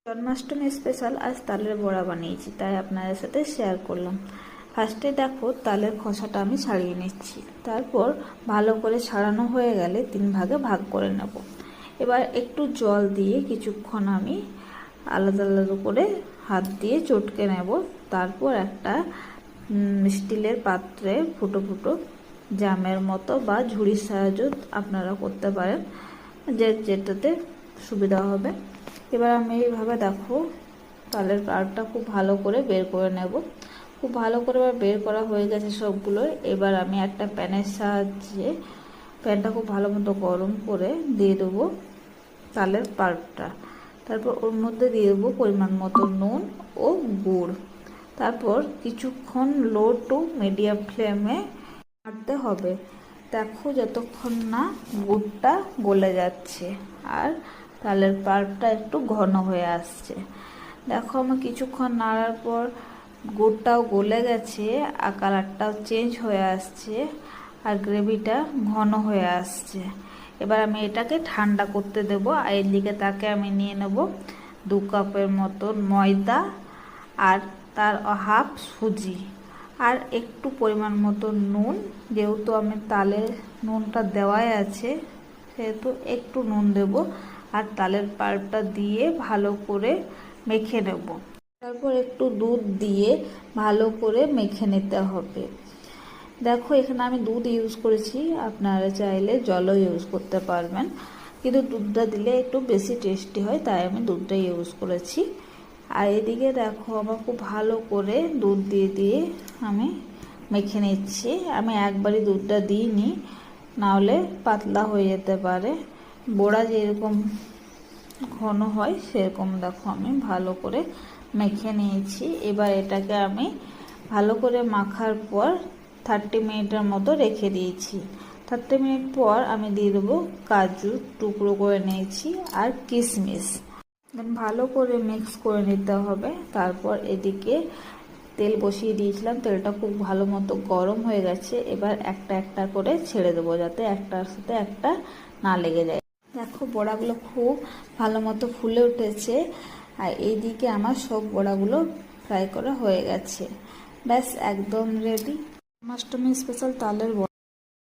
Janmashtami special আজ তালের বড়া বানিয়েছি, তাই আপনাদের সাথে শেয়ার করলাম। ফার্স্টে দেখো তালের খোসাটা আমি ছাড়িয়ে নিচ্ছি, তারপর ভালো করে ছাড়ানো হয়ে গেলে 3 ভাগে ভাগ করে নেব। এবার একটু জল দিয়ে কিছুক্ষণ আমি আলাদা আলাদা করে হাত দিয়ে চটকে নেব। তারপর একটা স্টিলের পাত্রে ফুটো ফুটো জামের মতো বা ঝুড়ির সাহায্য আপনারা করতে পারেন, যেটাতে সুবিধা হবে। এবার আমি এইভাবে দেখো তালের পাল্পটা খুব ভালো করে বের করে নেব। খুব ভালো করে বের করা হয়ে গেছে সবগুলো। এবার আমি একটা প্যানের সাহায্যে প্যানটা খুব ভালো মতো গরম করে দিয়ে দেবো তালের পাল্পটা। তারপর ওর মধ্যে দিয়ে দেবো পরিমাণ মতো নুন ও গুড়। তারপর কিছুক্ষণ লো টু মিডিয়াম ফ্লেমে নাড়তে হবে। দেখো যতক্ষণ না গুড়টা গলে যাচ্ছে আর তালের পাল্পটা একটু ঘন হয়ে আসছে। দেখো আমার কিছুক্ষণ নাড়ার পর গুড়টাও গলে গেছে আর কালারটাও চেঞ্জ হয়ে আসছে আর গ্রেভিটা ঘন হয়ে আসছে। এবার আমি এটাকে ঠান্ডা করতে দেব। আর এদিকে তাকে আমি নিয়ে নেব 2 কাপের মতন ময়দা আর তার হাফ সুজি আর একটু পরিমাণ মতো নুন। যেহেতু আমি তালে নুনটা দেওয়াই আছে সেহেতু একটু নুন দেব আর তালের পাল্পটা দিয়ে ভালো করে মেখে নেব। তারপর একটু দুধ দিয়ে ভালো করে মেখে নিতে হবে। দেখো এখানে আমি দুধ ইউজ করেছি, আপনারা চাইলে জলও ইউজ করতে পারবেন, কিন্তু দুধটা দিলে একটু বেশি টেস্টি হয়, তাই আমি দুধটা ইউজ করেছি। আর এদিকে দেখো আমার খুব ভালো করে দুধ দিয়ে দিয়ে আমি মেখে নিচ্ছি। আমি একবারই দুধটা দিইনি, নাহলে পাতলা হয়ে যেতে পারে। বড়া যেরকম ঘন হয় সেরকম দেখো আমি ভালো করে মেখে নিয়েছি। এবার এটাকে আমি ভালো করে মাখার পর 30 মিনিটের মতো রেখে দিয়েছি। 30 মিনিট পর আমি দিয়ে দেবো কাজু টুকরো করে নিয়েছি আর কিশমিশ। ভালো করে মিক্স করে নিতে হবে। তারপর এদিকে তেল বসিয়ে দিয়েছিলাম, তেলটা খুব ভালো মতো গরম হয়ে গেছে। এবার একটা একটা করে ছেড়ে দেবো যাতে একটার সাথে একটা না লেগে যায়। দেখো বড়াগুলো খুব ভালো মতো ফুলে উঠেছে আর এইদিকে আমার সব বড়াগুলো ফ্রাই করা হয়ে গেছে। ব্যাস একদম রেডি জন্মাষ্টমী স্পেশাল তালের বড়া।